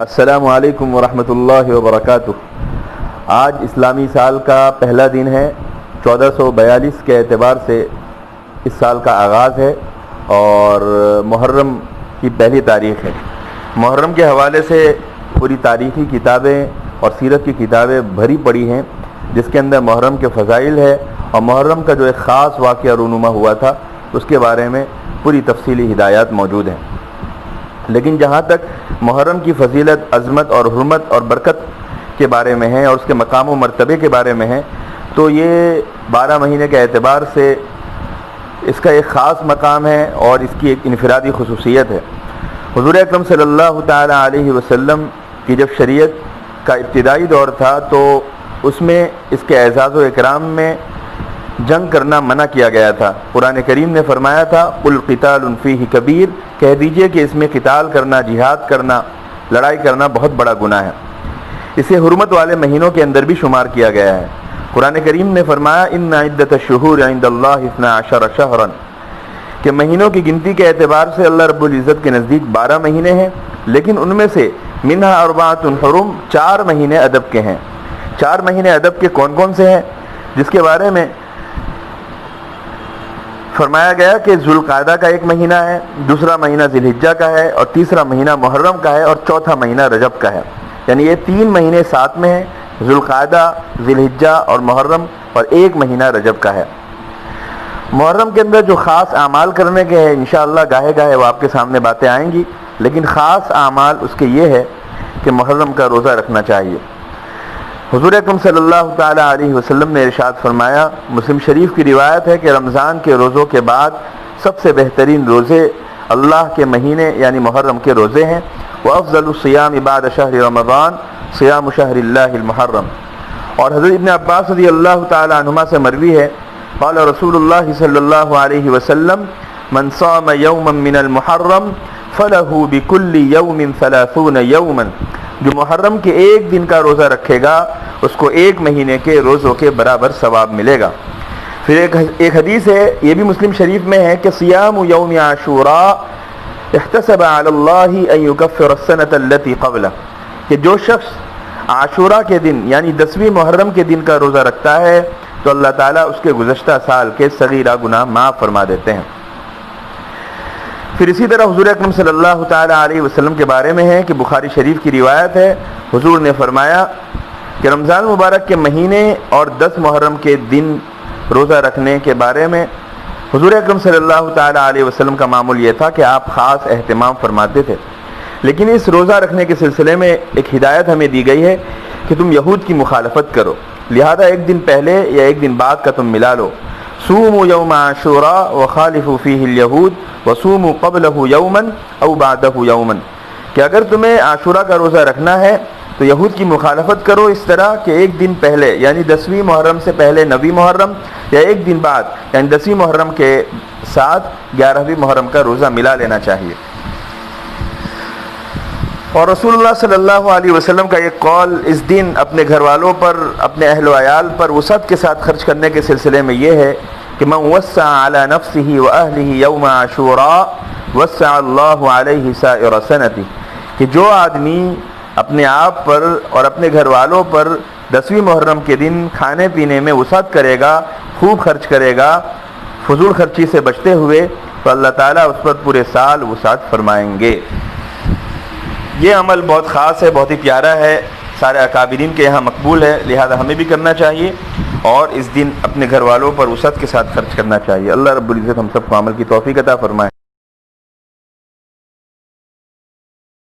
السلام علیکم ورحمۃ اللہ وبرکاتہ۔ آج اسلامی سال کا پہلا دن ہے، 1442 کے اعتبار سے اس سال کا آغاز ہے اور محرم کی پہلی تاریخ ہے۔ محرم کے حوالے سے پوری تاریخی کتابیں اور سیرت کی کتابیں بھری پڑی ہیں، جس کے اندر محرم کے فضائل ہے اور محرم کا جو ایک خاص واقعہ رونما ہوا تھا اس کے بارے میں پوری تفصیلی ہدایات موجود ہیں۔ لیکن جہاں تک محرم کی فضیلت، عظمت اور حرمت اور برکت کے بارے میں ہے اور اس کے مقام و مرتبے کے بارے میں ہے، تو یہ 12 مہینے کے اعتبار سے اس کا ایک خاص مقام ہے اور اس کی ایک انفرادی خصوصیت ہے۔ حضور اکرم صلی اللہ تعالی علیہ وسلم کی جب شریعت کا ابتدائی دور تھا تو اس میں اس کے اعزاز و اکرام میں جنگ کرنا منع کیا گیا تھا۔ قرآن کریم نے فرمایا تھا قل قتال فیہ کبیر، کہہ دیجئے کہ اس میں قتال کرنا، جہاد کرنا، لڑائی کرنا بہت بڑا گناہ ہے۔ اسے حرمت والے مہینوں کے اندر بھی شمار کیا گیا ہے۔ قرآن کریم نے فرمایا ان عدۃ الشہور عند اللہ 12 شہرا، کہ مہینوں کی گنتی کے اعتبار سے اللہ رب العزت کے نزدیک 12 مہینے ہیں، لیکن ان میں سے منہا 4 حرم، 4 مہینے ادب کے ہیں۔ 4 مہینے ادب کے کون کون سے ہیں؟ جس کے بارے میں فرمایا گیا کہ ذوالقعدہ کا ایک مہینہ ہے، دوسرا مہینہ ذی الحجہ کا ہے اور تیسرا مہینہ محرم کا ہے اور چوتھا مہینہ رجب کا ہے۔ یعنی یہ 3 مہینے ساتھ میں ہیں، ذوالقعدہ، ذی الحجہ اور محرم، اور ایک مہینہ رجب کا ہے۔ محرم کے اندر جو خاص اعمال کرنے کے ہیں، انشاءاللہ گاہے گاہے وہ آپ کے سامنے باتیں آئیں گی، لیکن خاص اعمال اس کے یہ ہے کہ محرم کا روزہ رکھنا چاہیے۔ حضور اکرم صلی اللہ تعالی علیہ وسلم نے ارشاد فرمایا، مسلم شریف کی روایت ہے کہ رمضان کے روزوں کے بعد سب سے بہترین روزے اللہ کے مہینے یعنی محرم کے روزے ہیں۔ وَأَفْضَلُ الصِّيَامِ بَعْدَ شَهْرِ رَمَضَانَ صِيَامُ شَهْرِ اللَّهِ الْمُحَرَّمِ۔ اور حضرت ابن عباس رضی اللہ تعالی عنہما سے مروی ہے، قال رسول اللہ صلی اللہ علیہ وسلم من صام یوما من المحرم فلہ بکل یوم 30 یوما، جو محرم کے ایک دن کا روزہ رکھے گا اس کو ایک مہینے کے روزوں کے برابر ثواب ملے گا۔ پھر ایک حدیث ہے، یہ بھی مسلم شریف میں ہے، کہ صیام یوم عاشوراء احتسب علی اللہ ان یکفر السنۃ التي قبلہ، کہ جو شخص عاشوراء کے دن یعنی 10ویں محرم کے دن کا روزہ رکھتا ہے تو اللہ تعالیٰ اس کے گزشتہ سال کے صغیرہ گناہ معاف فرما دیتے ہیں۔ پھر اسی طرح حضور اکرم صلی اللہ تعالی علیہ وسلم کے بارے میں ہے کہ بخاری شریف کی روایت ہے، حضور نے فرمایا کہ رمضان مبارک کے مہینے اور 10 محرم کے دن روزہ رکھنے کے بارے میں حضور اکرم صلی اللہ تعالی علیہ وسلم کا معمول یہ تھا کہ آپ خاص اہتمام فرماتے تھے، لیکن اس روزہ رکھنے کے سلسلے میں ایک ہدایت ہمیں دی گئی ہے کہ تم یہود کی مخالفت کرو، لہذا ایک دن پہلے یا ایک دن بعد کا تم ملا لو۔ صوموا یوم عاشوراء وخالفوا فیہ الیہود وصوموا قبلہ یوما او بعدہ یوما، کہ اگر تمہیں عاشوراء کا روزہ رکھنا ہے تو یہود کی مخالفت کرو اس طرح کہ ایک دن پہلے یعنی 10ویں محرم سے پہلے 9ویں محرم، یا ایک دن بعد یعنی 10ویں محرم کے ساتھ 11ویں محرم کا روزہ ملا لینا چاہیے۔ اور رسول اللہ صلی اللہ علیہ وسلم کا ایک قول اس دن اپنے گھر والوں پر، اپنے اہل و عیال پر وسعت کے ساتھ خرچ کرنے کے سلسلے میں یہ ہے کہ من وسع علی نفسہ واہلہ یوم عاشوراء وسع اللہ علیہ سائر سنتہ، کہ جو آدمی اپنے آپ پر اور اپنے گھر والوں پر 10ویں محرم کے دن کھانے پینے میں وسعت کرے گا، خوب خرچ کرے گا، فضول خرچی سے بچتے ہوئے، تو اللہ تعالیٰ اس پر پورے سال وسعت فرمائیں گے۔ یہ عمل بہت خاص ہے، بہت ہی پیارا ہے، سارے اکابرین کے یہاں مقبول ہے، لہذا ہمیں بھی کرنا چاہیے اور اس دن اپنے گھر والوں پر وسعت کے ساتھ خرچ کرنا چاہیے۔ اللہ رب العزت ہم سب کو عمل کی توفیق عطا فرمائے۔